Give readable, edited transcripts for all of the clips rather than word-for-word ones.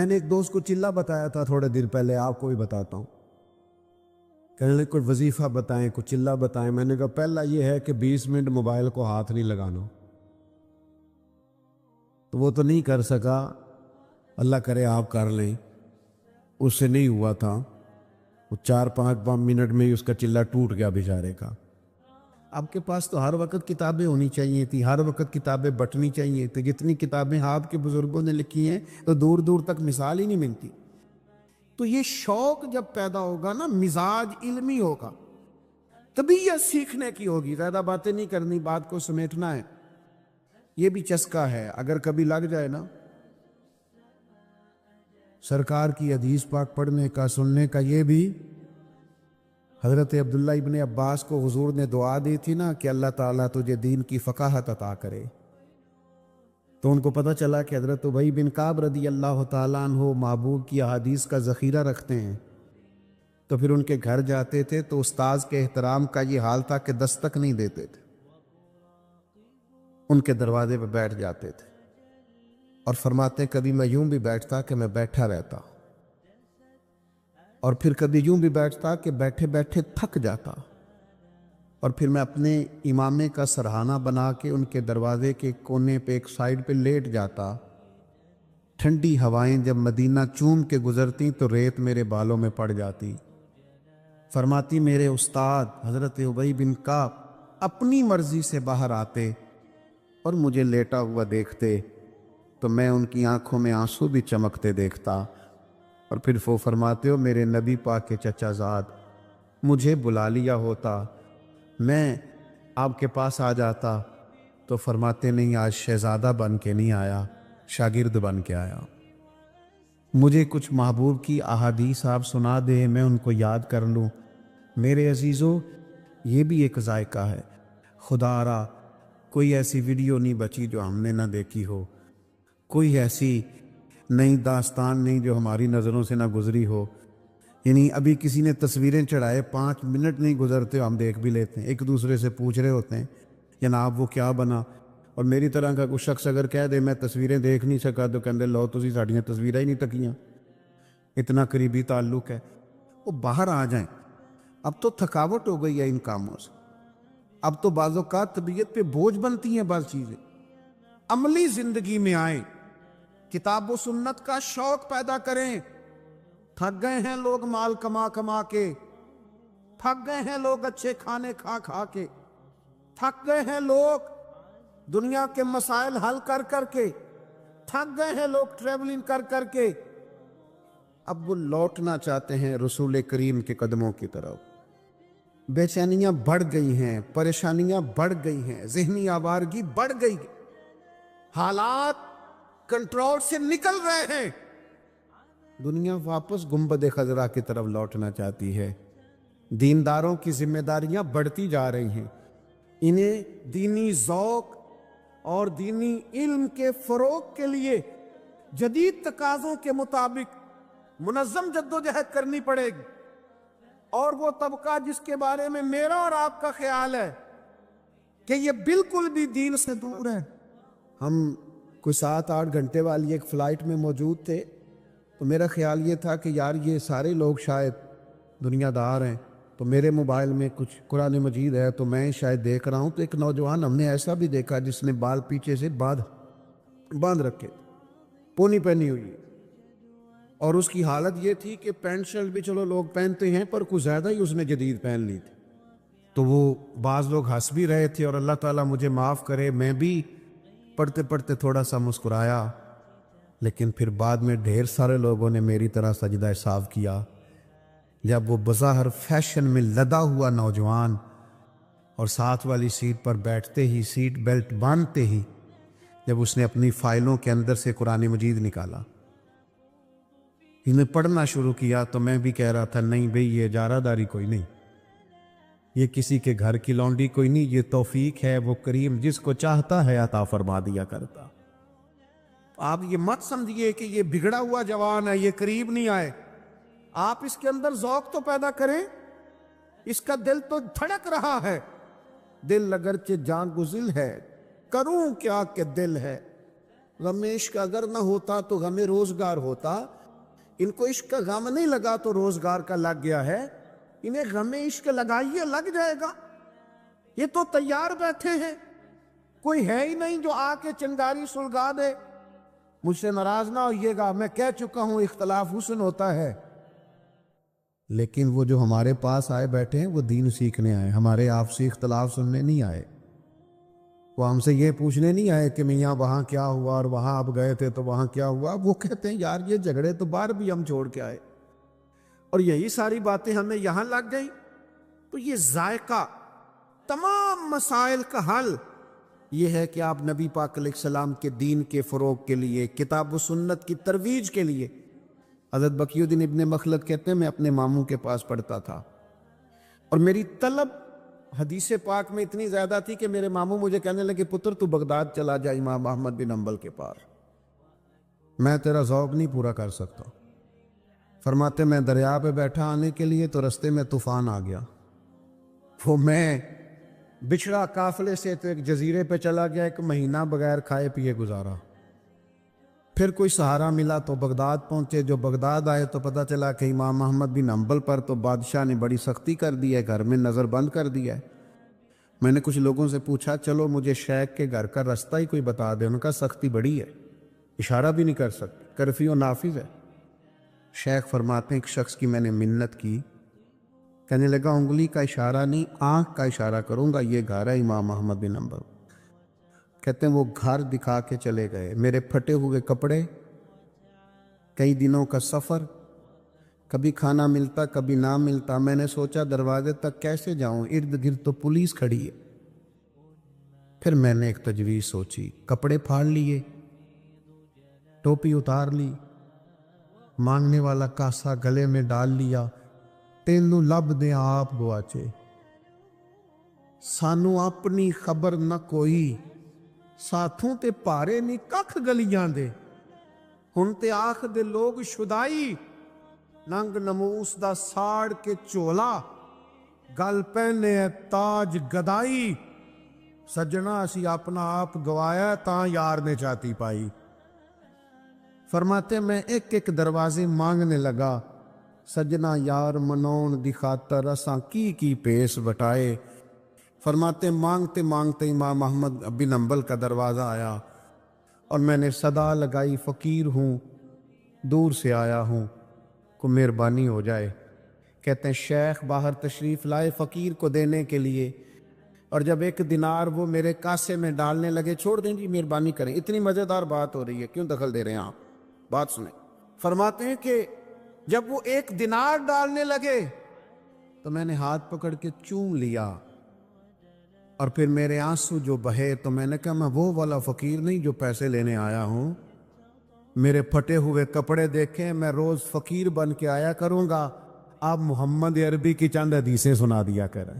میں نے ایک دوست کو چلہ بتایا تھا تھوڑے دیر پہلے، آپ کو بھی بتاتا ہوں۔ کہنے لگے کوئی وظیفہ بتائیں، کوئی چلہ بتائیں۔ میں نے کہا پہلا یہ ہے کہ 20 منٹ موبائل کو ہاتھ نہیں لگانا۔ تو وہ تو نہیں کر سکا، اللہ کرے آپ کر لیں، اس سے نہیں ہوا تھا۔ وہ 4-5 منٹ میں ہی اس کا چلہ ٹوٹ گیا بیچارے کا۔ آپ کے پاس تو ہر وقت کتابیں ہونی چاہیے تھی، ہر وقت کتابیں بٹنی چاہیے تھی۔ جتنی کتابیں آپ کے بزرگوں نے لکھی ہیں تو دور دور تک مثال ہی نہیں ملتی۔ تو یہ شوق جب پیدا ہوگا نا، مزاج علمی ہوگا، طبیعت سیکھنے کی ہوگی۔ زیادہ باتیں نہیں کرنی، بات کو سمیٹنا ہے۔ یہ بھی چسکا ہے، اگر کبھی لگ جائے نا سرکار کی حدیث پاک پڑھنے کا، سننے کا، یہ بھی حضرت عبداللہ ابن عباس کو حضور نے دعا دی تھی نا کہ اللہ تعالیٰ تجھے دین کی فقاہت عطا کرے، تو ان کو پتہ چلا کہ حضرت ابی بن کعب رضی اللہ تعالیٰ عنہ محبوب کی احادیث کا ذخیرہ رکھتے ہیں، تو پھر ان کے گھر جاتے تھے تو استاذ کے احترام کا یہ حال تھا کہ دستک نہیں دیتے تھے، ان کے دروازے پہ بیٹھ جاتے تھے، اور فرماتے کبھی میں یوں بھی بیٹھتا کہ میں بیٹھا رہتا، اور پھر کبھی یوں بھی بیٹھتا کہ بیٹھے بیٹھے تھک جاتا، اور پھر میں اپنے امامے کا سرہانہ بنا کے ان کے دروازے کے کونے پہ ایک سائیڈ پہ لیٹ جاتا۔ ٹھنڈی ہوائیں جب مدینہ چوم کے گزرتی تو ریت میرے بالوں میں پڑ جاتی۔ فرماتی میرے استاد حضرت ابی بن کعب اپنی مرضی سے باہر آتے اور مجھے لیٹا ہوا دیکھتے تو میں ان کی آنکھوں میں آنسو بھی چمکتے دیکھتا، اور پھر وہ فرماتے ہو میرے نبی پاک کے چچا زاد مجھے بلا لیا ہوتا، میں آپ کے پاس آ جاتا، تو فرماتے نہیں آج شہزادہ بن کے نہیں آیا، شاگرد بن کے آیا۔ مجھے کچھ محبوب کی احادیث آپ سنا دے، میں ان کو یاد کر لوں۔ میرے عزیزو یہ بھی ایک ذائقہ ہے۔ خدا را کوئی ایسی ویڈیو نہیں بچی جو ہم نے نہ دیکھی ہو، کوئی ایسی نئی داستان نہیں جو ہماری نظروں سے نہ گزری ہو۔ یعنی ابھی کسی نے تصویریں چڑھائے، 5 منٹ نہیں گزرتے ہم دیکھ بھی لیتے ہیں، ایک دوسرے سے پوچھ رہے ہوتے ہیں جناب وہ کیا بنا۔ اور میری طرح کا کوئی شخص اگر کہہ دے میں تصویریں دیکھ نہیں سکا تو کہندے لو تسی ساڈیاں تصویریں ہی نہیں تکیاں، اتنا قریبی تعلق ہے۔ وہ باہر آ جائیں، اب تو تھکاوٹ ہو گئی ہے ان کاموں سے، اب تو بعض اوقات طبیعت پہ بوجھ بنتی ہیں بعض چیزیں۔ عملی زندگی میں آئیں، کتاب و سنت کا شوق پیدا کریں۔ تھک گئے ہیں لوگ مال کما کما کے، تھک گئے ہیں لوگ اچھے کھانے کھا کھا کے، تھک گئے ہیں لوگ دنیا کے مسائل حل کر کر کے، تھک گئے ہیں لوگ ٹریولنگ کر کر کے۔ اب وہ لوٹنا چاہتے ہیں رسول کریم کے قدموں کی طرف۔ بے چینیاں بڑھ گئی ہیں، پریشانیاں بڑھ گئی ہیں، ذہنی آوارگی بڑھ گئی، حالات کنٹرول سے نکل رہے ہیں۔ دنیا واپس گنبد خضرا کی طرف لوٹنا چاہتی ہے۔ دینداروں کی ذمہ داریاں بڑھتی جا رہی ہیں، انہیں دینی ذوق اور دینی علم کے فروغ کے لیے جدید تقاضوں کے مطابق منظم جدوجہد کرنی پڑے گی۔ اور وہ طبقہ جس کے بارے میں میرا اور آپ کا خیال ہے کہ یہ بالکل بھی دین سے دور ہے، ہم کوئی 7-8 گھنٹے والی ایک فلائٹ میں موجود تھے، تو میرا خیال یہ تھا کہ یار یہ سارے لوگ شاید دنیا دار ہیں، تو میرے موبائل میں کچھ قرآن مجید ہے تو میں شاید دیکھ رہا ہوں، تو ایک نوجوان ہم نے ایسا بھی دیکھا جس نے بال پیچھے سے باندھ رکھے، پونی پہنی ہوئی، اور اس کی حالت یہ تھی کہ پینٹ شرٹ بھی چلو لوگ پہنتے ہیں پر کچھ زیادہ ہی اس نے جدید پہن لی تھی۔ تو وہ بعض لوگ ہنس بھی رہے تھے، اور اللہ تعالیٰ مجھے معاف کرے میں بھی پڑھتے پڑھتے تھوڑا سا مسکرایا، لیکن پھر بعد میں ڈھیر سارے لوگوں نے میری طرح سجدہ صاف کیا جب وہ بظاہر فیشن میں لدا ہوا نوجوان اور ساتھ والی سیٹ پر بیٹھتے ہی سیٹ بیلٹ باندھتے ہی جب اس نے اپنی فائلوں کے اندر سے قرآن مجید نکالا، انہیں پڑھنا شروع کیا، تو میں بھی کہہ رہا تھا نہیں بھئی یہ اجارہ داری کوئی نہیں، یہ کسی کے گھر کی لونڈی کوئی نہیں، یہ توفیق ہے، وہ کریم جس کو چاہتا ہے عطا فرما دیا کرتا۔ آپ یہ مت سمجھیے کہ یہ بگڑا ہوا جوان ہے، یہ قریب نہیں آئے، آپ اس کے اندر ذوق تو پیدا کریں، اس کا دل تو دھڑک رہا ہے، دل اگرچہ جاں گزل ہے، کروں کیا کہ دل ہے، غم عشق اگر نہ ہوتا تو غم روزگار ہوتا. ان کو عشق کا غم نہیں لگا تو روزگار کا لگ گیا ہے. انہیں غم عشق لگائیے لگ جائے گا. یہ تو تیار بیٹھے ہیں, کوئی ہے ہی نہیں جو آ کے چنگاری سلگا دے. مجھ سے ناراض نہ ہوئیے گا, میں کہہ چکا ہوں اختلاف حسن ہوتا ہے. لیکن وہ جو ہمارے پاس آئے بیٹھے ہیں وہ دین سیکھنے آئے, ہمارے آپسی اختلاف سننے نہیں آئے. وہ ہم سے یہ پوچھنے نہیں آئے کہ میاں وہاں کیا ہوا اور وہاں آپ گئے تھے تو وہاں کیا ہوا. وہ کہتے ہیں یار یہ جھگڑے تو باہر بھی ہم چھوڑ کے آئے, اور یہی ساری باتیں ہمیں یہاں لگ گئی. تو یہ ذائقہ تمام مسائل کا حل یہ ہے کہ آپ نبی پاک علیہ السلام کے دین کے فروغ کے لیے, کتاب و سنت کی ترویج کے لیے. حضرت بقی الدین ابن مخلد کہتے ہیں میں اپنے ماموں کے پاس پڑھتا تھا اور میری طلب حدیث پاک میں اتنی زیادہ تھی کہ میرے ماموں مجھے کہنے لگے پتر تو بغداد چلا جا امام احمد بن حنبل کے پاس, میں تیرا ذوق نہیں پورا کر سکتا. فرماتے میں دریا پہ بیٹھا آنے کے لیے تو رستے میں طوفان آ گیا. وہ میں بچھڑا قافلے سے تو ایک جزیرے پہ چلا گیا, ایک مہینہ بغیر کھائے پیے گزارا. پھر کوئی سہارا ملا تو بغداد پہنچے. جو بغداد آئے تو پتہ چلا کہ امام احمد بن حنبل پر تو بادشاہ نے بڑی سختی کر دی ہے, گھر میں نظر بند کر دیا ہے. میں نے کچھ لوگوں سے پوچھا چلو مجھے شیخ کے گھر کا رستہ ہی کوئی بتا دے. ان کا سختی بڑی ہے, اشارہ بھی نہیں کر سکتے, کرفیو و نافذ ہے. شیخ فرماتے ہیں ایک شخص کی میں نے منت کی, کہنے لگا انگلی کا اشارہ نہیں آنکھ کا اشارہ کروں گا, یہ گھر ہے امام احمد بن حنبل. کہتے ہیں وہ گھر دکھا کے چلے گئے. میرے پھٹے ہوئے کپڑے, کئی دنوں کا سفر, کبھی کھانا ملتا کبھی نہ ملتا. میں نے سوچا دروازے تک کیسے جاؤں, ارد گرد تو پولیس کھڑی ہے. پھر میں نے ایک تجویز سوچی, کپڑے پھاڑ لیے, ٹوپی اتار لی, مانگنے والا کاسا گلے میں ڈال لیا. تینوں لب دے آپ گواچے, سانو اپنی خبر نہ کوئی, ساتھوں تے پارے نہیں ککھ گلیاں دے. ہن تے آخ دے لوگ شدائی, ننگ نموس دا ساڑ کے چولا, گل پہنے ہے تاج گدائی. سجنا اسی اپنا آپ گوایا تاں یار نے چاتی پائی. فرماتے میں ایک ایک دروازے مانگنے لگا, سجنا یار منون دی خاطر اساں کی پیس بٹائے. فرماتے مانگتے مانگتے امام احمد بن حنبل کا دروازہ آیا اور میں نے صدا لگائی فقیر ہوں دور سے آیا ہوں, کو مہربانی ہو جائے. کہتے ہیں شیخ باہر تشریف لائے فقیر کو دینے کے لیے, اور جب 1 دینار وہ میرے کاسے میں ڈالنے لگے, چھوڑ دیں جی مہربانی کریں, اتنی مزیدار بات ہو رہی ہے کیوں دخل دے رہے ہیں آپ, بات سنیں. فرماتے ہیں کہ جب وہ 1 دینار ڈالنے لگے تو میں نے ہاتھ پکڑ کے چوم لیا, اور پھر میرے آنسو جو بہے تو میں نے کہا میں وہ والا فقیر نہیں جو پیسے لینے آیا ہوں. میرے پھٹے ہوئے کپڑے دیکھیں, میں روز فقیر بن کے آیا کروں گا, آپ محمد عربی کی چند حدیثیں سنا دیا کریں.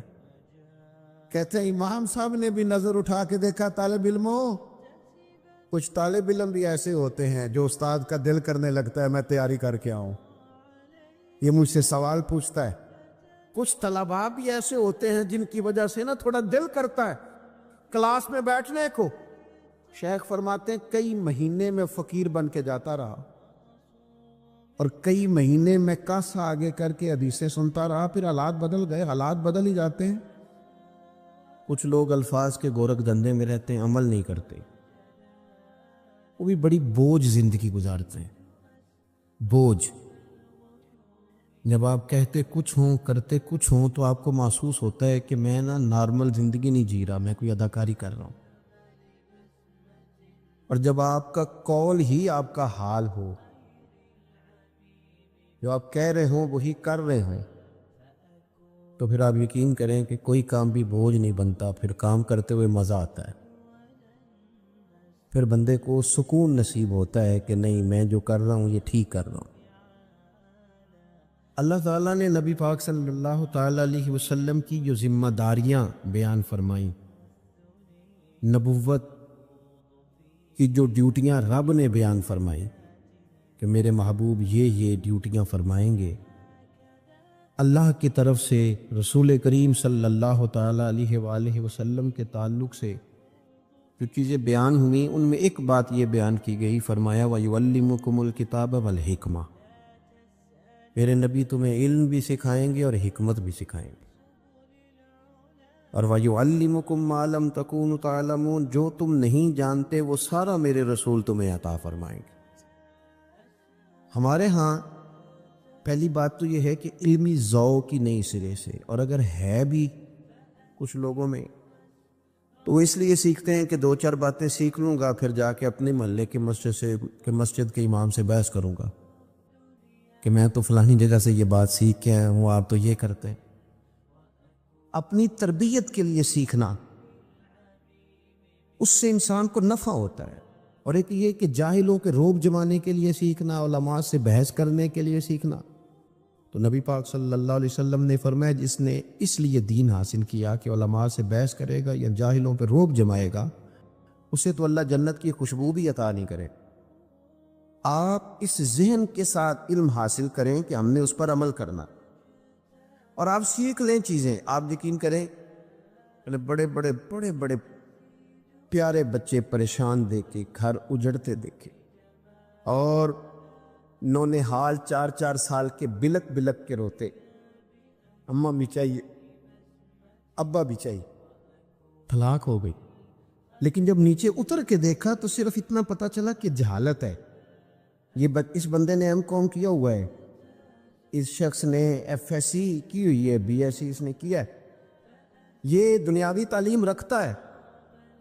کہتے ہیں امام صاحب نے بھی نظر اٹھا کے دیکھا, طالب علموں, کچھ طالب علم بھی ایسے ہوتے ہیں جو استاد کا دل کرنے لگتا ہے میں تیاری کر کے آؤں, یہ مجھ سے سوال پوچھتا ہے. کچھ طلباء بھی ایسے ہوتے ہیں جن کی وجہ سے نا تھوڑا دل کرتا ہے کلاس میں بیٹھنے کو. شیخ فرماتے ہیں کئی مہینے میں فقیر بن کے جاتا رہا, اور کئی مہینے میں کاسا آگے کر کے حدیثیں سنتا رہا. پھر حالات بدل گئے, حالات بدل ہی جاتے ہیں. کچھ لوگ الفاظ کے گورکھ دھندے میں رہتے ہیں, عمل نہیں کرتے, وہ بھی بڑی بوجھ زندگی گزارتے ہیں. بوجھ, جب آپ کہتے کچھ ہوں کرتے کچھ ہوں تو آپ کو محسوس ہوتا ہے کہ میں نا نارمل زندگی نہیں جی رہا, میں کوئی اداکاری کر رہا ہوں. اور جب آپ کا قول ہی آپ کا حال ہو, جو آپ کہہ رہے ہوں وہی کر رہے ہوں, تو پھر آپ یقین کریں کہ کوئی کام بھی بوجھ نہیں بنتا, پھر کام کرتے ہوئے مزہ آتا ہے. پھر بندے کو سکون نصیب ہوتا ہے کہ نہیں میں جو کر رہا ہوں یہ ٹھیک کر رہا ہوں. اللہ تعالیٰ نے نبی پاک صلی اللہ تعالیٰ علیہ وسلم کی جو ذمہ داریاں بیان فرمائیں, نبوت کی جو ڈیوٹیاں رب نے بیان فرمائیں کہ میرے محبوب یہ ڈیوٹیاں فرمائیں گے, اللہ کی طرف سے رسول کریم صلی اللہ تعالیٰ علیہ وآلہ وسلم کے تعلق سے جو چیزیں بیان ہوئیں ان میں ایک بات یہ بیان کی گئی، فرمایا وَيُعَلِّمُكُمُ الْكِتَابَ وَالْحِكْمَةَ، میرے نبی تمہیں علم بھی سکھائیں گے اور حکمت بھی سکھائیں گے، اور وَيُعَلِّمُكُم مَّا لَمْ تَكُونُوا تَعْلَمُونَ، جو تم نہیں جانتے وہ سارا میرے رسول تمہیں عطا فرمائیں گے۔ ہمارے ہاں پہلی بات تو یہ ہے کہ علمی ذوق ہی نہیں سرے سے، اور اگر ہے بھی کچھ لوگوں میں تو وہ اس لیے سیکھتے ہیں کہ دو چار باتیں سیکھ لوں گا، پھر جا کے اپنے محلے کے مسجد کے امام سے بحث کروں گا کہ میں تو فلانی جگہ سے یہ بات سیکھ کے آیا ہوں، آپ تو یہ کرتے ہیں۔ اپنی تربیت کے لیے سیکھنا، اس سے انسان کو نفع ہوتا ہے، اور ایک یہ کہ جاہلوں کے روب جمانے کے لیے سیکھنا، علماء سے بحث کرنے کے لیے سیکھنا، تو نبی پاک صلی اللہ علیہ وسلم نے فرمایا جس نے اس لیے دین حاصل کیا کہ علماء سے بحث کرے گا یا جاہلوں پہ روب جمائے گا، اسے تو اللہ جنت کی خوشبو بھی عطا نہیں کرے۔ آپ اس ذہن کے ساتھ علم حاصل کریں کہ ہم نے اس پر عمل کرنا، اور آپ سیکھ لیں چیزیں۔ آپ یقین کریں بڑے بڑے پیارے بچے پریشان دیکھے، گھر اجڑتے دیکھے، اور نونہال 4 سال کے بلک بلک کے روتے، اماں بھی چاہیے ابا بھی چاہیے، طلاق ہو گئی۔ لیکن جب نیچے اتر کے دیکھا تو صرف اتنا پتا چلا کہ جہالت ہے، اس بندے نے M.Com کیا ہوا ہے، اس شخص نے FSc کی ہوئی ہے، BSc اس نے کیا ہے، یہ دنیاوی تعلیم رکھتا ہے،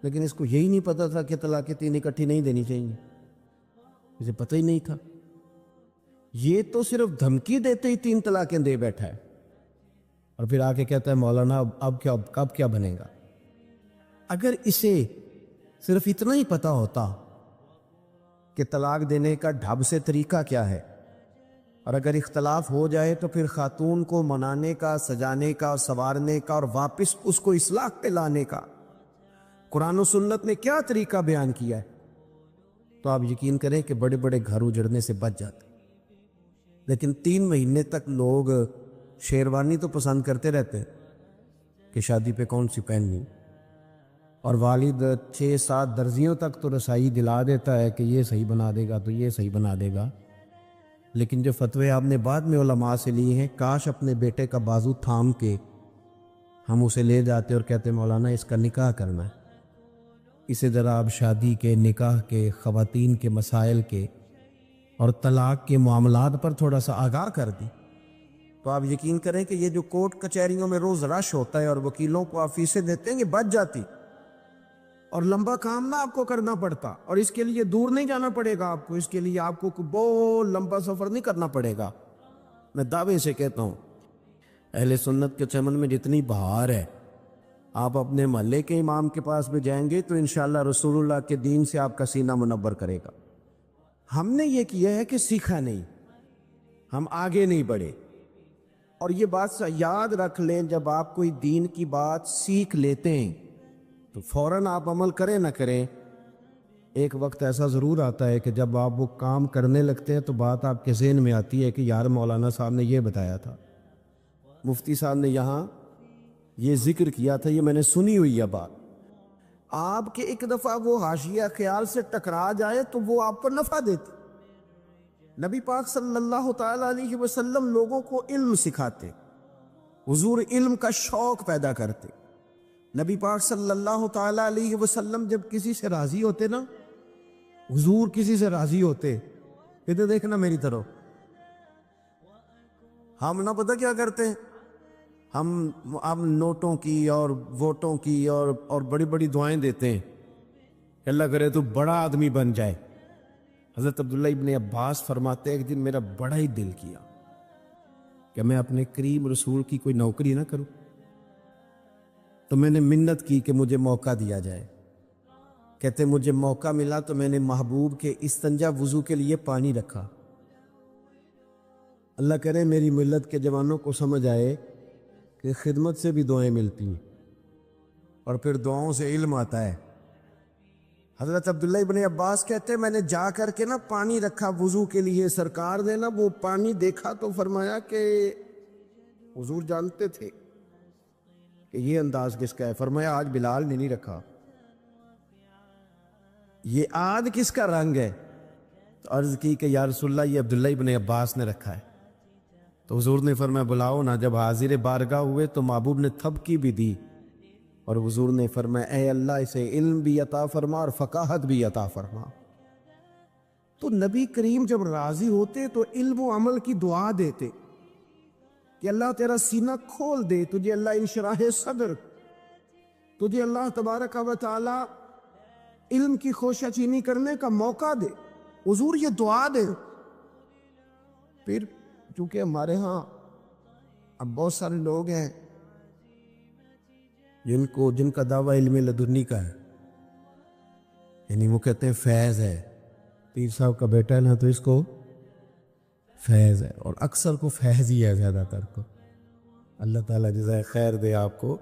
لیکن اس کو یہی نہیں پتا تھا کہ طلاقیں 3 اکٹھی نہیں دینی چاہیے، اسے پتہ ہی نہیں تھا۔ یہ تو صرف دھمکی دیتے ہی 3 طلاقیں دے بیٹھا ہے، اور پھر آ کے کہتا ہے مولانا اب کیا بنے گا۔ اگر اسے صرف اتنا ہی پتا ہوتا کہ طلاق دینے کا ڈھب سے طریقہ کیا ہے، اور اگر اختلاف ہو جائے تو پھر خاتون کو منانے کا، سجانے کا، سنوارنے کا، اور واپس اس کو اصلاح پہ لانے کا قرآن و سنت نے کیا طریقہ بیان کیا ہے، تو آپ یقین کریں کہ بڑے بڑے گھر اجڑنے سے بچ جاتے۔ لیکن 3 مہینے تک لوگ شیروانی تو پسند کرتے رہتے ہیں کہ شادی پہ کون سی پہننی، اور والد 6-7 درزیوں تک تو رسائی دلا دیتا ہے کہ یہ صحیح بنا دے گا تو یہ صحیح بنا دے گا، لیکن جو فتوے آپ نے بعد میں علماء سے لیے ہیں، کاش اپنے بیٹے کا بازو تھام کے ہم اسے لے جاتے اور کہتے مولانا اس کا نکاح کرنا ہے، اسے ذرا آپ شادی کے، نکاح کے، خواتین کے مسائل کے اور طلاق کے معاملات پر تھوڑا سا آگاہ کر دی، تو آپ یقین کریں کہ یہ جو کورٹ کچہریوں میں روز رش ہوتا ہے اور وکیلوں کو آپ فیسیں دیتے ہیں، یہ بچ جاتی، اور لمبا کام نہ آپ کو کرنا پڑتا، اور اس کے لیے دور نہیں جانا پڑے گا آپ کو، اس کے لیے آپ کو بہت لمبا سفر نہیں کرنا پڑے گا۔ میں دعوے سے کہتا ہوں اہل سنت کے چمن میں جتنی بہار ہے، آپ اپنے محلے کے امام کے پاس بھی جائیں گے تو انشاءاللہ رسول اللہ کے دین سے آپ کا سینہ منور کرے گا۔ ہم نے یہ کیا ہے کہ سیکھا نہیں، ہم آگے نہیں بڑھے، اور یہ بات یاد رکھ لیں، جب آپ کوئی دین کی بات سیکھ لیتے ہیں تو فوراً آپ عمل کریں نہ کریں، ایک وقت ایسا ضرور آتا ہے کہ جب آپ وہ کام کرنے لگتے ہیں تو بات آپ کے ذہن میں آتی ہے کہ یار مولانا صاحب نے یہ بتایا تھا، مفتی صاحب نے یہاں یہ ذکر کیا تھا، یہ میں نے سنی ہوئی ہے بات۔ آپ کے ایک دفعہ وہ حاشیہ خیال سے ٹکرا جائے تو وہ آپ کو نفع دیتے۔ نبی پاک صلی اللہ تعالی علیہ وسلم لوگوں کو علم سکھاتے، حضور علم کا شوق پیدا کرتے۔ نبی پاک صلی اللہ تعالی علیہ وسلم جب کسی سے راضی ہوتے نا، حضور کسی سے راضی ہوتے، کہتے دیکھنا میری طرف، ہم نہ پتہ کیا کرتے ہیں، ہم نوٹوں کی اور ووٹوں کی اور بڑی بڑی دعائیں دیتے ہیں کہ اللہ کرے تو بڑا آدمی بن جائے۔ حضرت عبداللہ ابن عباس فرماتے ہیں ایک دن میرا بڑا ہی دل کیا کہ میں اپنے کریم رسول کی کوئی نوکری نہ کروں، تو میں نے منت کی کہ مجھے موقع دیا جائے۔ کہتے مجھے موقع ملا تو میں نے محبوب کے استنجا وضو کے لیے پانی رکھا۔ اللہ کرے میری ملت کے جوانوں کو سمجھ آئے کہ خدمت سے بھی دعائیں ملتی ہیں، اور پھر دعاؤں سے علم آتا ہے۔ حضرت عبداللہ ابن عباس کہتے ہیں میں نے جا کر کے نا پانی رکھا وضو کے لیے، سرکار نے نا وہ پانی دیکھا تو فرمایا کہ حضور جانتے تھے کہ یہ انداز کس کا ہے، فرمایا آج بلال نے نہیں رکھا، یہ آد کس کا رنگ ہے؟ تو عرض کی کہ یا رسول اللہ یہ عبداللہ ابن عباس نے رکھا ہے۔ تو حضور نے فرمایا بلاؤ نا۔ جب حاضر بارگاہ ہوئے تو محبوب نے تھپکی بھی دی اور حضور نے فرمایا اے اللہ اسے علم بھی عطا فرما اور فقاہت بھی عطا فرما۔ تو نبی کریم جب راضی ہوتے تو علم و عمل کی دعا دیتے کہ اللہ تیرا سینہ کھول دے، تجھے اللہ انشراح صدر، تجھے اللہ تبارک و تعالی علم کی خوشہ چینی کرنے کا موقع دے۔ حضور یہ دعا دے۔ پھر چونکہ ہمارے ہاں اب بہت سارے لوگ ہیں جن کا دعویٰ علم لدنی کا ہے، یعنی وہ کہتے ہیں فیض ہے، پیر صاحب کا بیٹا ہے نا تو اس کو فیض ہے، اور اکثر کو فیض ہی ہے، زیادہ تر کو اللہ تعالیٰ جزائے خیر دے آپ کو۔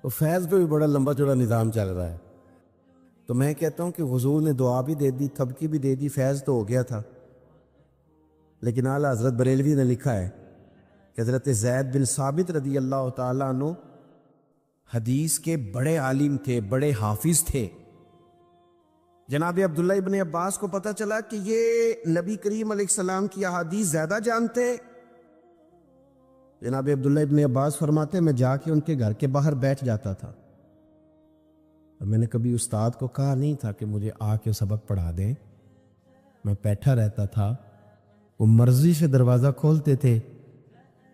تو فیض پہ بھی بڑا لمبا چوڑا نظام چل رہا ہے۔ تو میں کہتا ہوں کہ حضور نے دعا بھی دے دی، تھپکی بھی دے دی، فیض تو ہو گیا تھا۔ لیکن اعلیٰ حضرت بریلوی نے لکھا ہے کہ حضرت زید بن ثابت رضی اللہ تعالیٰ عنہ حدیث کے بڑے عالم تھے، بڑے حافظ تھے۔ جناب عبداللہ ابن عباس کو پتہ چلا کہ یہ نبی کریم علیہ السلام کی احادیث زیادہ جانتے۔ جناب عبداللہ ابن عباس فرماتے میں جا کے ان کے گھر کے باہر بیٹھ جاتا تھا، اور میں نے کبھی استاد کو کہا نہیں تھا کہ مجھے آ کے سبق پڑھا دیں، میں بیٹھا رہتا تھا۔ وہ مرضی سے دروازہ کھولتے تھے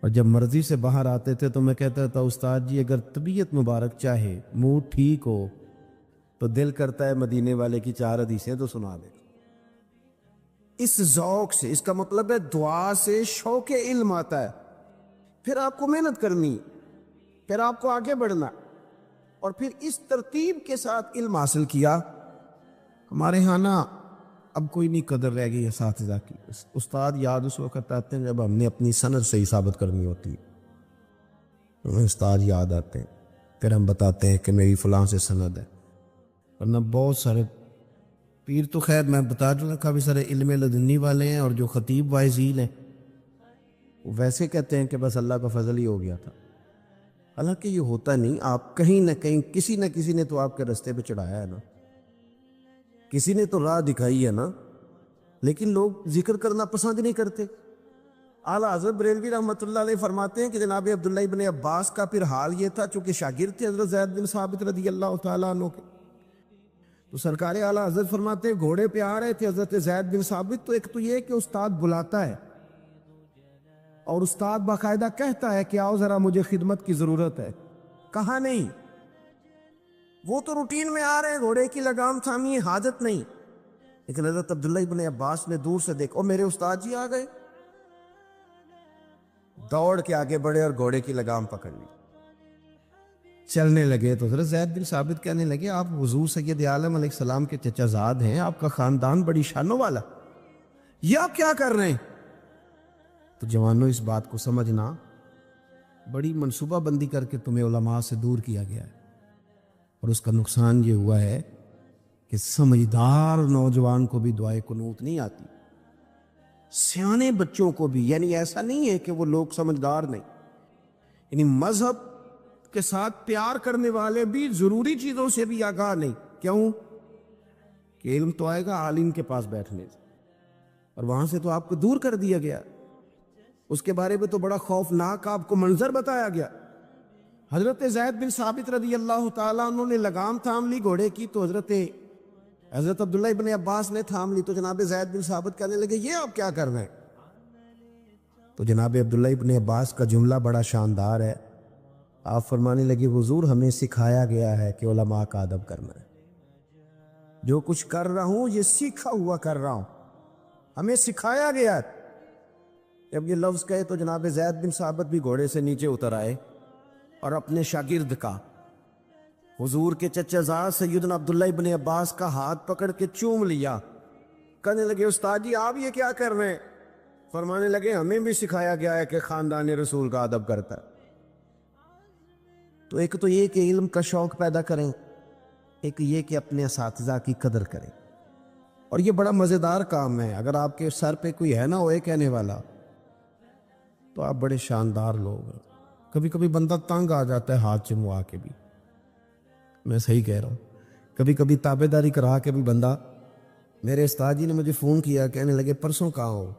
اور جب مرضی سے باہر آتے تھے تو میں کہتا تھا استاد جی اگر طبیعت مبارک چاہے، موڈ ٹھیک ہو تو دل کرتا ہے مدینے والے کی 4 حدیثیں تو سنا دے۔ اس ذوق سے، اس کا مطلب ہے دعا سے شوق علم آتا ہے۔ پھر آپ کو محنت کرنی، پھر آپ کو آگے بڑھنا، اور پھر اس ترتیب کے ساتھ علم حاصل کیا۔ ہمارے ہاں نا اب کوئی نہیں قدر رہ گئی اساتذہ کی۔ استاد یاد اس وقت آتے ہیں جب ہم نے اپنی سند صحیح ثابت کرنی ہوتی ہے، ہمیں استاد یاد آتے ہیں، پھر ہم بتاتے ہیں کہ میری فلاں سے سند ہے۔ ورنہ بہت سارے پیر تو خیر میں بتا چکا، کافی سارے علم لدنی والے ہیں، اور جو خطیب واعظین ہیں وہ ویسے کہتے ہیں کہ بس اللہ کا فضل ہی ہو گیا تھا۔ حالانکہ یہ ہوتا نہیں، آپ کہیں نہ کہیں کسی نہ کسی نے تو آپ کے رستے پہ چڑھایا ہے نا، کسی نے تو راہ دکھائی ہے نا، لیکن لوگ ذکر کرنا پسند نہیں کرتے۔ اعلیٰ حضرت بریلوی رحمۃ اللہ علیہ فرماتے ہیں کہ جناب عبداللہ ابن عباس کا پھر حال یہ تھا، چونکہ شاگرد تھے حضرت زید بن ثابت رضی اللہ تعالیٰ عنہ کے، تو سرکار اعلیٰ حضرت فرماتے ہیں گھوڑے پہ آ رہے تھے حضرت زید بن ثابت، تو ایک تو یہ کہ استاد بلاتا ہے اور استاد باقاعدہ کہتا ہے کہ آؤ ذرا مجھے خدمت کی ضرورت ہے، کہا نہیں، وہ تو روٹین میں آ رہے ہیں، گھوڑے کی لگام تھامی ہے، حاجت نہیں۔ لیکن حضرت عبداللہ ابن عباس نے دور سے دیکھا، میرے استاد جی آ گئے، دوڑ کے آگے بڑھے اور گھوڑے کی لگام پکڑ لی، چلنے لگے۔ تو حضرت زید بن ثابت کہنے لگے آپ حضور سید عالم علیہ السلام کے چچا زاد ہیں، آپ کا خاندان بڑی شانوں والا، یہ آپ کیا کر رہے ہیں؟ تو جوانوں اس بات کو سمجھنا، بڑی منصوبہ بندی کر کے تمہیں علماء سے دور کیا گیا ہے، اور اس کا نقصان یہ ہوا ہے کہ سمجھدار نوجوان کو بھی دعائے قنوت نہیں آتی، سیانے بچوں کو بھی، یعنی ایسا نہیں ہے کہ وہ لوگ سمجھدار نہیں، یعنی مذہب کے ساتھ پیار کرنے والے بھی ضروری چیزوں سے بھی آگاہ نہیں۔ کیوں؟ کہ علم تو آئے گا عالم کے پاس بیٹھنے سے، اور وہاں سے تو آپ کو دور کر دیا گیا، اس کے بارے میں تو بڑا خوفناک آپ کو منظر بتایا گیا۔ حضرت زید بن ثابت رضی اللہ تعالیٰ عنہ نے لگام تھام لی گھوڑے کی، تو حضرت عبداللہ ابن عباس نے تھام لی، تو جناب زید بن ثابت کہنے لگے یہ آپ کیا کر رہے ہیں؟ تو جناب عبداللہ ابن عباس کا جملہ بڑا شاندار ہے، آپ فرمانے لگے حضور ہمیں سکھایا گیا ہے کہ علماء کا ادب کرنا ہے، جو کچھ کر رہا ہوں یہ سیکھا ہوا کر رہا ہوں، ہمیں سکھایا گیا ہے۔ جب یہ لفظ کہے تو جناب زید بن ثابت بھی گھوڑے سے نیچے اتر آئے اور اپنے شاگرد کا، حضور کے چچا زاد سیدنا عبداللہ ابن عباس کا ہاتھ پکڑ کے چوم لیا، کہنے لگے استاد جی آپ یہ کیا کر رہے ہیں؟ فرمانے لگے ہمیں بھی سکھایا گیا ہے کہ خاندان رسول کا ادب کرتا ہے۔ تو ایک تو یہ کہ علم کا شوق پیدا کریں، ایک یہ کہ اپنے اساتذہ کی قدر کریں، اور یہ بڑا مزیدار کام ہے۔ اگر آپ کے سر پہ کوئی ہے نا ہوئے کہنے والا تو آپ بڑے شاندار لوگ ہیں۔ کبھی کبھی بندہ تنگ آ جاتا ہے ہاتھ چموا کے بھی، میں صحیح کہہ رہا ہوں، کبھی کبھی تابے داری کرا کے بھی بندہ، میرے استاد جی نے مجھے فون کیا، کہنے لگے پرسوں کہاں ہو؟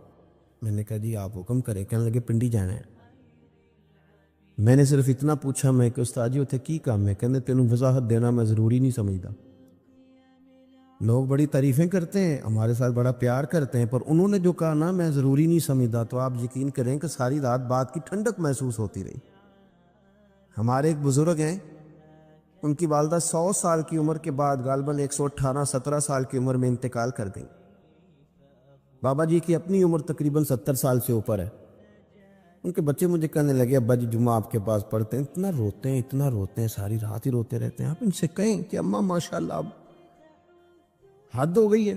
میں نے کہا جی آپ حکم کریں۔ کہنے لگے پنڈی جانا ہے۔ میں نے صرف اتنا پوچھا میں کہ استاد جی اتنے کی کام ہے؟ کہنے تینوں وضاحت دینا میں ضروری نہیں سمجھتا۔ لوگ بڑی تعریفیں کرتے ہیں، ہمارے ساتھ بڑا پیار کرتے ہیں، پر انہوں نے جو کہا نا میں ضروری نہیں سمجھتا، تو آپ یقین کریں کہ ساری رات بات کی ٹھنڈک محسوس ہوتی رہی۔ ہمارے ایک بزرگ ہیں، ان کی والدہ 100 سال کی عمر کے بعد غالباً 118-17 سال کی عمر میں انتقال کر گئی۔ بابا جی کی اپنی عمر تقریباً 70 سال سے اوپر ہے۔ ان کے بچے مجھے کہنے لگے ابا جی جمعہ آپ کے پاس پڑھتے ہیں، اتنا روتے ہیں، ساری رات ہی روتے رہتے ہیں، آپ ان سے کہیں کہ اماں ماشاءاللہ اب حد ہو گئی ہے۔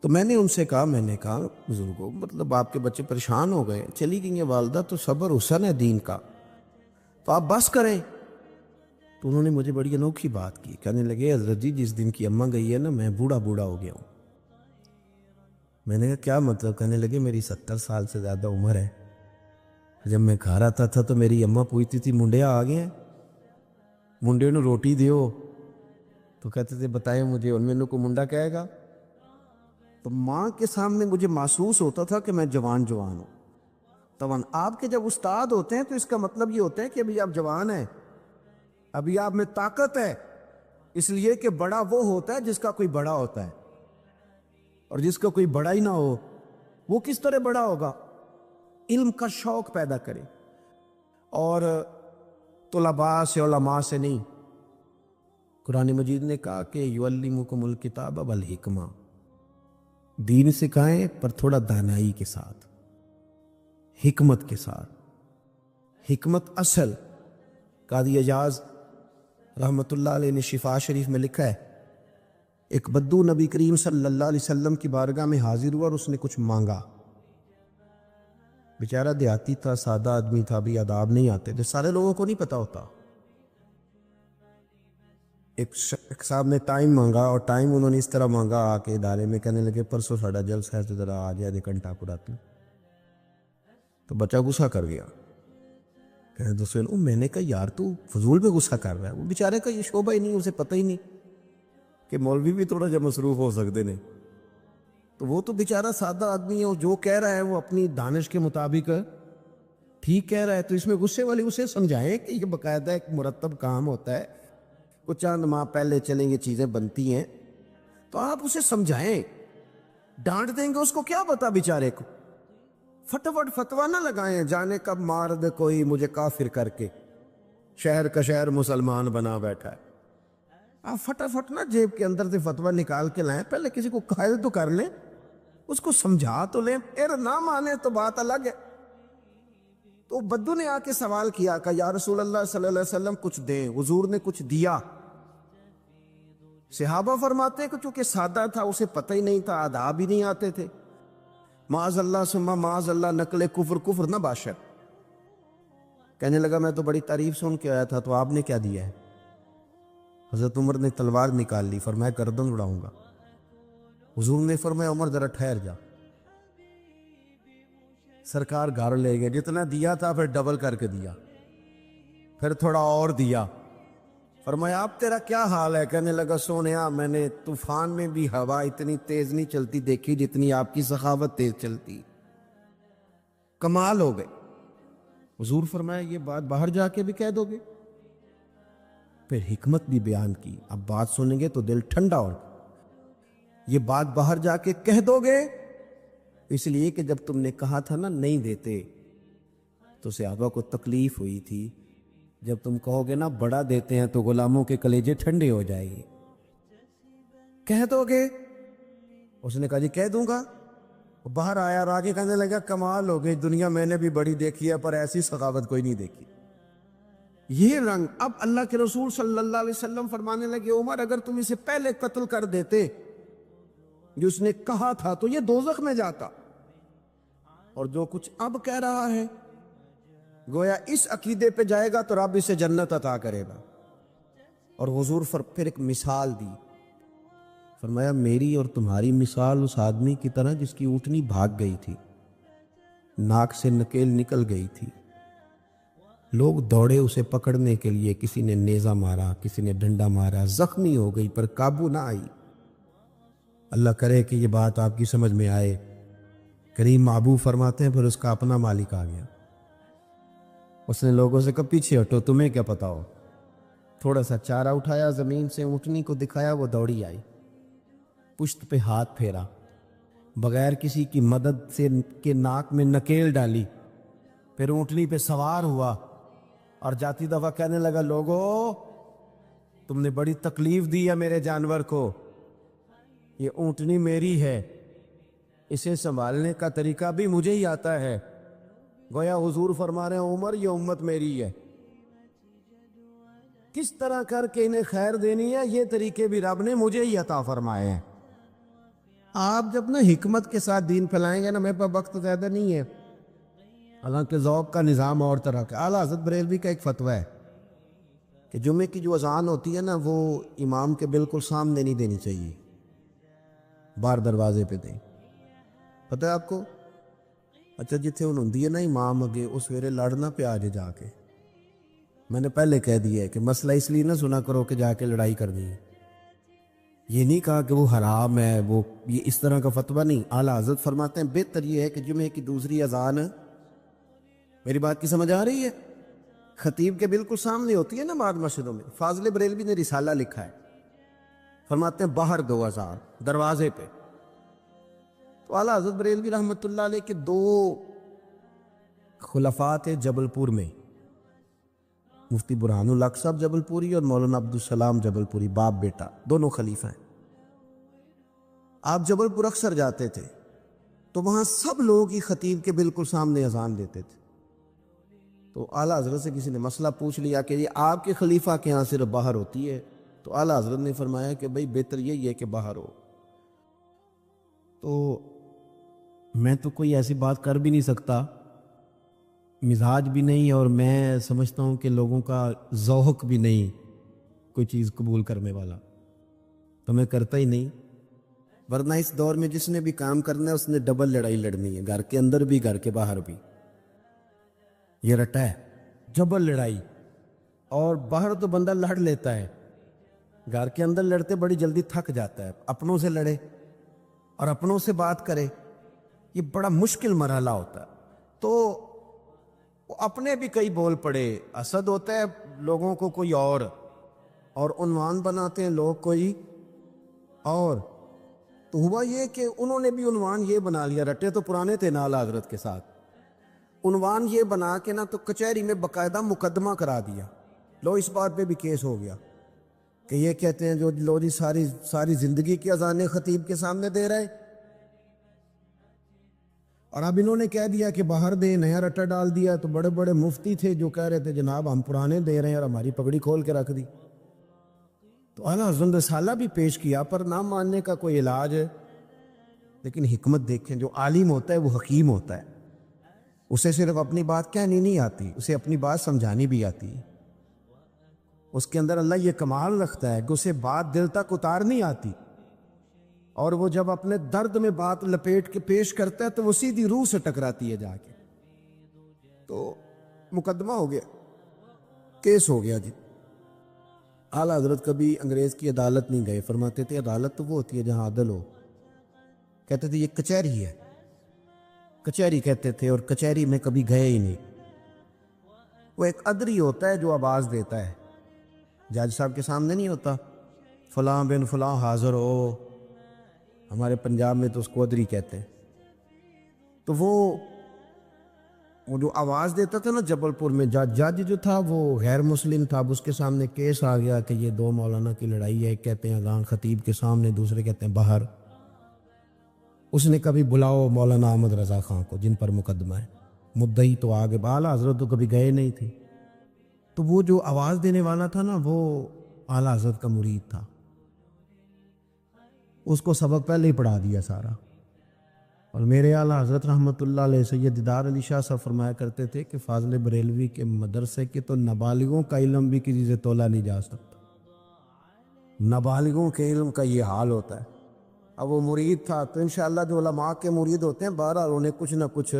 تو میں نے ان سے کہا، میں نے کہا بزرگوں مطلب آپ کے بچے پریشان ہو گئے، چلی گئی ہیں والدہ، تو صبر حسن ہے دین کا، تو آپ بس کریں۔ تو انہوں نے مجھے بڑی انوکھی بات کی، کہنے لگے حضرت جی جس دن کی اماں گئی ہے نا میں بوڑھا ہو گیا ہوں۔ میں نے کہا کیا مطلب؟ کہنے لگے میری 70 سال سے زیادہ عمر ہے، جب میں کھا رہا تھا تو میری اماں پوچھتی تھی منڈیا آ گئے ہیں، منڈے نو روٹی دیو، تو کہتے تھے بتائیں مجھے ان میں کو منڈا کہے گا؟ تو ماں کے سامنے مجھے محسوس ہوتا تھا کہ میں جوان ہوں۔ طبعاً آپ کے جب استاد ہوتے ہیں تو اس کا مطلب یہ ہوتا ہے کہ ابھی آپ جوان ہیں، ابھی آپ میں طاقت ہے، اس لیے کہ بڑا وہ ہوتا ہے جس کا کوئی بڑا ہوتا ہے، اور جس کا کوئی بڑا ہی نہ ہو وہ کس طرح بڑا ہوگا؟ علم کا شوق پیدا کرے، اور طلباء سے علماء سے نہیں۔ قرآن مجید نے کہا کہ یعلمکم الکتاب والحکمہ، دین سکھائیں پر تھوڑا دانائی کے ساتھ، حکمت کے ساتھ۔ حکمت اصل قاضی اعجاز رحمۃ اللہ علیہ نے شفا شریف میں لکھا ہے، ایک بدو نبی کریم صلی اللہ علیہ وسلم کی بارگاہ میں حاضر ہوا اور اس نے کچھ مانگا۔ بیچارہ دیہاتی تھا، سادہ آدمی تھا، بھی آداب نہیں آتے تھے، سارے لوگوں کو نہیں پتا ہوتا۔ ایک صاحب نے ٹائم مانگا، اور ٹائم انہوں نے اس طرح مانگا آ کے ادارے میں، کہنے لگے پرسوں ساڑھا جلسہ ہے تو ذرا آ جائے دے گھنٹہ پراتی۔ تو بچہ غصہ کر گیا، کہنے دوسرے نے میں نے کہا یار تو فضول میں غصہ کر رہا ہے، وہ بیچارے کا یہ شعبہ ہی نہیں، اسے پتہ ہی نہیں کہ مولوی بھی تھوڑا جا مصروف ہو سکتے نے، تو وہ تو بیچارہ سادہ آدمی ہے، وہ جو کہہ رہا ہے وہ اپنی دانش کے مطابق ٹھیک کہہ رہا ہے، تو اس میں غصے والی اسے سمجھائیں کہ یہ باقاعدہ ایک مرتب کام ہوتا ہے، کچھ چند ماہ پہلے چلیں گے چیزیں بنتی ہیں، تو آپ اسے سمجھائیں، ڈانٹ دیں گے اس کو کیا پتا بیچارے کو، فٹافٹ فتویٰ نہ لگائیں، جانے کب مار دے کوئی مجھے کافر کر کے، شہر کا شہر مسلمان بنا بیٹھا ہے۔ آپ فٹافٹ نہ جیب کے اندر سے فتویٰ نکال کے لائیں، پہلے کسی کو قائل تو کر لیں، اس کو سمجھا تو لیں، پھر نہ مانے تو بات الگ ہے۔ تو بدو نے آ کے سوال کیا کہ یا رسول اللہ صلی اللہ علیہ وسلم کچھ دیں، حضور نے کچھ دیا۔ صحابہ فرماتے ہیں کہ چونکہ سادہ تھا، اسے پتہ ہی نہیں تھا، آداب ہی نہیں آتے تھے، معاذ اللہ ثم معاذ اللہ نقل کفر نہ باشد۔ کہنے لگا میں تو بڑی تعریف سن کے آیا تھا، تو آپ نے کیا دیا ہے؟ حضرت عمر نے تلوار نکال لی، فرمایا گردن اڑاؤں گا۔ حضور نے فرمایا عمر ذرا ٹھہر جا۔ سرکار گھر لے گئے، جتنا دیا تھا پھر ڈبل کر کے دیا، پھر تھوڑا اور دیا۔ فرمایا اب تیرا کیا حال ہے؟ کہنے لگا سونیا میں نے طوفان میں بھی ہوا اتنی تیز نہیں چلتی دیکھی جتنی آپ کی سخاوت تیز چلتی، کمال ہو گئے۔ حضور فرمایا یہ بات باہر جا کے بھی کہہ دو گے؟ پھر حکمت بھی بیان کی، اب بات سنیں گے تو دل ٹھنڈا ہو، یہ بات باہر جا کے کہہ دو گے؟ اس لیے کہ جب تم نے کہا تھا نا نہیں دیتے تو صحابہ کو تکلیف ہوئی تھی، جب تم کہو گے نا بڑا دیتے ہیں تو غلاموں کے کلیجے ٹھنڈے ہو جائیں گے، کہہ دو گے؟ اس نے کہا جی کہہ دوں گا۔ باہر آیا اور آگے کہنے لگا کمال ہو گئی، دنیا میں نے بھی بڑی دیکھی ہے پر ایسی سخاوت کوئی نہیں دیکھی۔ یہ رنگ اب اللہ کے رسول صلی اللہ علیہ وسلم فرمانے لگے عمر اگر تم اسے پہلے قتل کر دیتے جو اس نے کہا تھا تو یہ دوزخ میں جاتا، اور جو کچھ اب کہہ رہا ہے گویا اس عقیدے پہ جائے گا تو رب اسے جنت عطا کرے گا۔ اور حضور پھر ایک مثال دی، فرمایا میری اور تمہاری مثال اس آدمی کی طرح جس کی اونٹنی بھاگ گئی تھی، ناک سے نکیل نکل گئی تھی، لوگ دوڑے اسے پکڑنے کے لیے، کسی نے نیزہ مارا، کسی نے ڈنڈا مارا، زخمی ہو گئی پر قابو نہ آئی۔ اللہ کرے کہ یہ بات آپ کی سمجھ میں آئے۔ کریم محبوب فرماتے ہیں پھر اس کا اپنا مالک آ گیا، اس نے لوگوں سے کہا پیچھے ہٹو، تمہیں کیا پتا ہو۔ تھوڑا سا چارہ اٹھایا زمین سے، اونٹنی کو دکھایا، وہ دوڑی آئی، پشت پہ ہاتھ پھیرا، بغیر کسی کی مدد سے کے ناک میں نکیل ڈالی، پھر اونٹنی پہ سوار ہوا اور جاتی دفعہ کہنے لگا لوگو تم نے بڑی تکلیف دی ہے میرے جانور کو، یہ اونٹنی میری ہے، اسے سنبھالنے کا طریقہ بھی مجھے ہی آتا ہے۔ گویا حضور فرما رہے ہیں عمر یہ امت میری ہے، کس طرح کر کے انہیں خیر دینی ہے یہ طریقے بھی رب نے مجھے ہی عطا فرمائے ہیں۔ آپ جب نا حکمت کے ساتھ دین پھیلائیں گے نا، میرے پاس وقت زیادہ نہیں ہے، حالانکہ ذوق کا نظام اور طرح کا۔ اعلیٰ حضرت بریلوی کا ایک فتویٰ ہے کہ جمعے کی جو اذان ہوتی ہے نا وہ امام کے بالکل سامنے نہیں دینی چاہیے، باہر دروازے پہ دیں۔ پتہ ہے آپ کو؟ اچھا جتھے ان ہوندی ہے نا امام اگے، اس ویلے لڑنا پہ آ جا کے، میں نے پہلے کہہ دیا ہے کہ مسئلہ اس لیے نہ سنا کرو کہ جا کے لڑائی کر دی، یہ نہیں کہا کہ وہ حرام ہے، وہ یہ اس طرح کا فتویٰ نہیں۔ اعلیٰ حضرت فرماتے ہیں بہتر یہ ہے کہ جمعے کی دوسری اذان، میری بات کی سمجھ آ رہی ہے، خطیب کے بالکل سامنے ہوتی ہے نا بعض مسجدوں میں۔ فاضل بریلوی نے رسالہ لکھا ہے، فرماتے ہیں باہر دو اذان دروازے پہ۔ تو اعلیٰ حضرت بریلوی رحمۃ اللہ علیہ کے دو خلفاء تھے جبل پور میں، مفتی برہان الحق صاحب جبل پوری اور مولانا عبدالسلام جبل پوری، باپ بیٹا دونوں خلیفہ ہیں۔ آپ جبل پور اکثر جاتے تھے تو وہاں سب لوگ ہی خطیب کے بالکل سامنے اذان دیتے تھے۔ تو اعلیٰ حضرت سے کسی نے مسئلہ پوچھ لیا کہ یہ آپ کے خلیفہ کے یہاں صرف باہر ہوتی ہے، تو اعلیٰ حضرت نے فرمایا کہ بھئی بہتر یہی ہے کہ باہر ہو۔ تو میں تو کوئی ایسی بات کر بھی نہیں سکتا، مزاج بھی نہیں، اور میں سمجھتا ہوں کہ لوگوں کا ذوق بھی نہیں کوئی چیز قبول کرنے والا، تو میں کرتا ہی نہیں۔ ورنہ اس دور میں جس نے بھی کام کرنا ہے اس نے ڈبل لڑائی لڑنی ہے، گھر کے اندر بھی گھر کے باہر بھی، یہ رٹا ہے ڈبل لڑائی۔ اور باہر تو بندہ لڑ لیتا ہے، گھر کے اندر لڑتے بڑی جلدی تھک جاتا ہے، اپنوں سے لڑے اور اپنوں سے بات کرے، یہ بڑا مشکل مرحلہ ہوتا ہے۔ تو اپنے بھی کئی بول پڑے، حسد ہوتا ہے لوگوں کو کوئی اور عنوان بناتے ہیں لوگ کوئی اور۔ تو ہوا یہ کہ انہوں نے بھی عنوان یہ بنا لیا، رٹے تو پرانے تھے نا اعلیٰ حضرت کے ساتھ، عنوان یہ بنا کے نا تو کچہری میں باقاعدہ مقدمہ کرا دیا، لو اس بات پہ بھی کیس ہو گیا کہ یہ کہتے ہیں جو لو جی ساری زندگی کی اذانیں خطیب کے سامنے دے رہے، اور اب انہوں نے کہہ دیا کہ باہر دے، نیا رٹا ڈال دیا۔ تو بڑے بڑے مفتی تھے جو کہہ رہے تھے جناب ہم پرانے دے رہے ہیں، اور ہماری پگڑی کھول کے رکھ دی۔ تو اعلیٰ حضرت رسالہ بھی پیش کیا، پر نہ ماننے کا کوئی علاج ہے۔ لیکن حکمت دیکھیں، جو عالم ہوتا ہے وہ حکیم ہوتا ہے، اسے صرف اپنی بات کہنی نہیں آتی، اسے اپنی بات سمجھانی بھی آتی ہے۔ اس کے اندر اللہ یہ کمال رکھتا ہے کہ اسے بات دل تک اتار نہیں آتی، اور وہ جب اپنے درد میں بات لپیٹ کے پیش کرتا ہے تو وہ سیدھی روح سے ٹکراتی ہے جا کے۔ تو مقدمہ ہو گیا، کیس ہو گیا جی۔ اعلیٰ حضرت کبھی انگریز کی عدالت نہیں گئے، فرماتے تھے عدالت تو وہ ہوتی ہے جہاں عدل ہو، کہتے تھے یہ کچہری ہے، کچہری کہتے تھے، اور کچہری میں کبھی گئے ہی نہیں۔ وہ ایک ادری ہوتا ہے جو آواز دیتا ہے، جج صاحب کے سامنے نہیں ہوتا، فلاں بن فلاں حاضر ہو، ہمارے پنجاب میں تو اس کو ادری کہتے ہیں۔ تو وہ جو آواز دیتا تھا نا جبل پور میں، جج جو تھا وہ غیر مسلم تھا، اب اس کے سامنے کیس آ گیا کہ یہ دو مولانا کی لڑائی ہے، ایک کہتے ہیں اذان خطیب کے سامنے، دوسرے کہتے ہیں باہر۔ اس نے کبھی بلاؤ مولانا احمد رضا خان کو جن پر مقدمہ ہے، مدعی تو آگے، اعلیٰ حضرت تو کبھی گئے نہیں تھے۔ تو وہ جو آواز دینے والا تھا نا وہ اعلیٰ حضرت کا مرید تھا، اس کو سبق پہلے ہی پڑھا دیا سارا۔ اور میرے اعلیٰ حضرت رحمۃ اللہ علیہ سید دیدار علی شاہ صاحب فرمایا کرتے تھے کہ فاضل بریلوی کے مدرسے کے تو نابالغوں کا علم بھی کسی سے تولا نہیں جا سکتا، نابالغوں کے علم کا یہ حال ہوتا ہے۔ اب وہ مرید تھا، تو انشاءاللہ جو علماء کے مرید ہوتے ہیں بہرحال انہیں کچھ نہ کچھ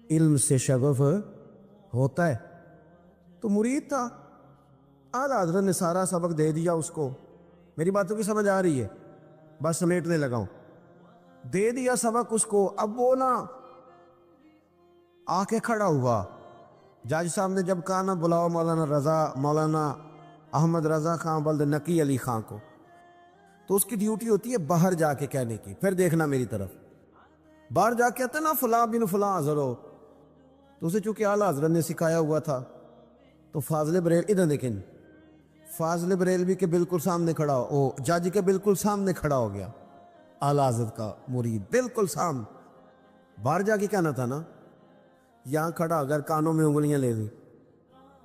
علم سے شغف ہوتا ہے۔ تو مرید تھا، اعلیٰ حضرت نے سارا سبق دے دیا اس کو. میری باتوں کی سمجھ آ رہی ہے؟ بس سمیٹنے لگا ہوں. دے دیا سبق اس کو. اب وہ نا آ کے کھڑا ہوا. جج صاحب نے جب کہا نا بلاؤ مولانا احمد رضا خان بلد نقی علی خان کو، تو اس کی ڈیوٹی ہوتی ہے باہر جا کے کہنے کی. پھر دیکھنا میری طرف، باہر جا کے کہتے نا فلاں بن فلاں حاضر ہو. تو اسے چونکہ اعلیٰ حضرت نے سکھایا ہوا تھا، تو فاضل بریل ادھر دیکھیں، فاضل بریلوی کے بالکل سامنے کھڑا ہو، جج کے بالکل سامنے کھڑا ہو گیا اعلیٰ حضرت کا مرید، بالکل سامنے. باہر جا کے کہنا تھا نا، یہاں کھڑا اگر کانوں میں انگلیاں لے لی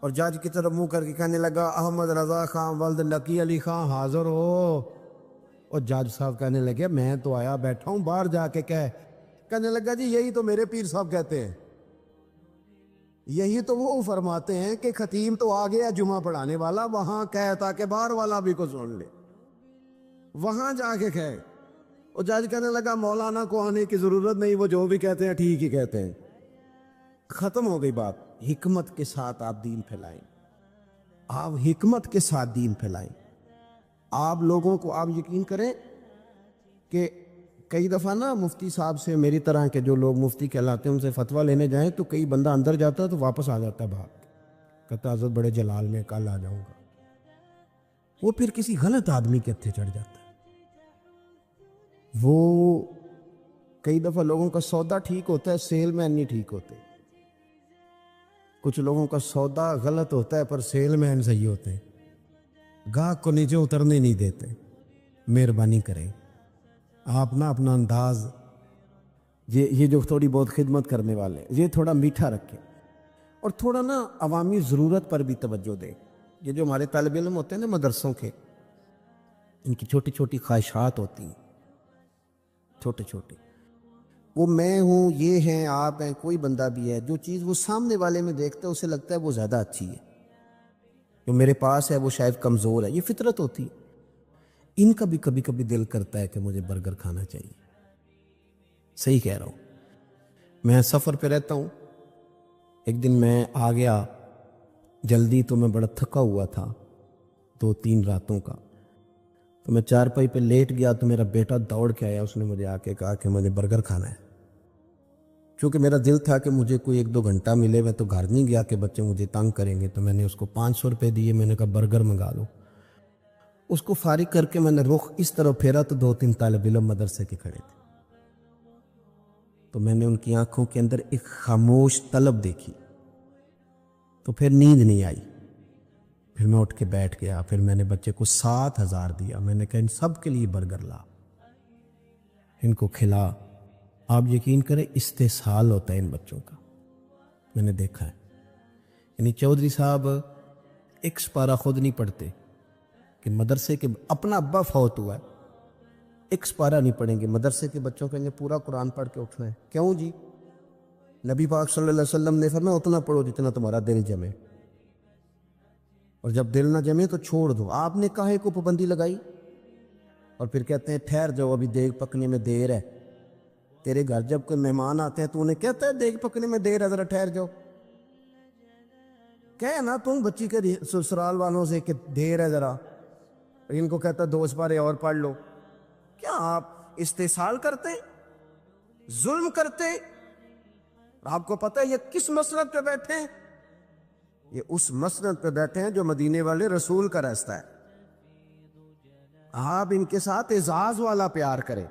اور جج کی طرف منہ کر کے کہنے لگا احمد رضا خان ولد نقی علی خان حاضر ہو. اور جج صاحب کہنے لگے میں تو آیا بیٹھا ہوں، باہر جا کے کہنے لگا جی یہی تو میرے پیر صاحب کہتے ہیں، یہی تو وہ فرماتے ہیں کہ خطیب تو آ گیا جمعہ پڑھانے والا، وہاں کہتا کہ باہر والا بھی کو سن لے، وہاں جا کے کہے. اور جج کہنے لگا مولانا کو آنے کی ضرورت نہیں، وہ جو بھی کہتے ہیں ٹھیک ہی کہتے ہیں. ختم ہو گئی بات. حکمت کے ساتھ آپ دین پھیلائیں، آپ حکمت کے ساتھ دین پھیلائیں. آپ لوگوں کو، آپ یقین کریں کہ کئی دفعہ نا مفتی صاحب سے، میری طرح کے جو لوگ مفتی کہلاتے ہیں ان سے فتویٰ لینے جائیں تو کئی بندہ اندر جاتا ہے تو واپس آ جاتا ہے باہر، کہتا حضرت بڑے جلال میں کل آ جاؤں گا. وہ پھر کسی غلط آدمی کے ہتھے چڑھ جاتا ہے. وہ کئی دفعہ لوگوں کا سودا ٹھیک ہوتا ہے، سیل مین نہیں ٹھیک ہوتے. کچھ لوگوں کا سودا غلط ہوتا ہے پر سیل مین صحیح ہوتے ہیں، گاہک کو نیچے اترنے نہیں دیتے. مہربانی کریں آپ نا اپنا انداز، یہ جو تھوڑی بہت خدمت کرنے والے یہ تھوڑا میٹھا رکھیں، اور تھوڑا نا عوامی ضرورت پر بھی توجہ دیں. یہ جو ہمارے طالب علم ہوتے ہیں نا مدرسوں کے، ان کی چھوٹی چھوٹی خواہشات ہوتی ہیں، چھوٹے چھوٹے، وہ میں ہوں، یہ ہیں، آپ ہیں، کوئی بندہ بھی ہے، جو چیز وہ سامنے والے میں دیکھتا ہے اسے لگتا ہے وہ زیادہ اچھی ہے، جو میرے پاس ہے وہ شاید کمزور ہے. یہ فطرت ہوتی ہے. ان کا بھی کبھی کبھی دل کرتا ہے کہ مجھے برگر کھانا چاہیے. صحیح کہہ رہا ہوں. میں سفر پہ رہتا ہوں. ایک دن میں آ گیا جلدی، تو میں بڑا تھکا ہوا تھا 2-3 راتوں کا. تو میں چارپائی پہ لیٹ گیا تو میرا بیٹا دوڑ کے آیا، اس نے مجھے آ کے کہا کہ مجھے برگر کھانا ہے. چونکہ میرا دل تھا کہ مجھے کوئی 1-2 گھنٹہ ملے، میں تو گھر نہیں گیا کہ بچے مجھے تنگ کریں گے، تو میں نے اس کو 500 روپے دیے. میں نے کہا برگر منگا لو. اس کو فارغ کر کے میں نے رخ اس طرف پھیرا تو 2-3 طالب علم مدرسے کے کھڑے تھے. تو میں نے ان کی آنکھوں کے اندر ایک خاموش طلب دیکھی. تو پھر نیند نہیں آئی. پھر میں اٹھ کے بیٹھ گیا. پھر میں نے بچے کو 7,000 دیا. میں نے کہا ان سب کے لیے برگر لا، ان کو کھلا. آپ یقین کریں استحصال ہوتا ہے ان بچوں کا. میں نے دیکھا ہے. یعنی چودھری صاحب ایک سپارہ خود نہیں پڑھتے کہ مدرسے کے، اپنا ابا فوت ہوا ہے، ایک سپارہ نہیں پڑھیں گے، مدرسے کے بچوں کہیں گے پورا قرآن پڑھ کے اٹھنا ہے. کیوں جی؟ نبی پاک صلی اللہ علیہ وسلم نے فرمایا اتنا پڑھو جتنا تمہارا دل جمے، اور جب دل نہ جمے تو چھوڑ دو. آپ نے کاہے کو پابندی لگائی؟ اور پھر کہتے ہیں ٹھہر جاؤ ابھی دیگ پکنے میں دیر ہے. تیرے گھر جب کوئی مہمان آتے ہیں تو انہیں کہتا ہے دیگ پکنے میں دیر ہے ذرا ٹھہر جاؤ. کہے نا تم بچی کے سسرال والوں سے کہ دیر ہے ذرا، ان کو کہتا 2 سپارے اور پڑھ لو. کیا آپ استحصال کرتے، ظلم کرتے؟ آپ کو پتہ ہے یہ کس مسند پہ بیٹھے ہیں؟ یہ اس مسند پہ بیٹھے ہیں جو مدینے والے رسول کا راستہ ہے. آپ ان کے ساتھ اعزاز والا پیار کریں،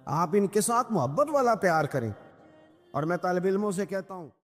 آپ ان کے ساتھ محبت والا پیار کریں. اور میں طالب علموں سے کہتا ہوں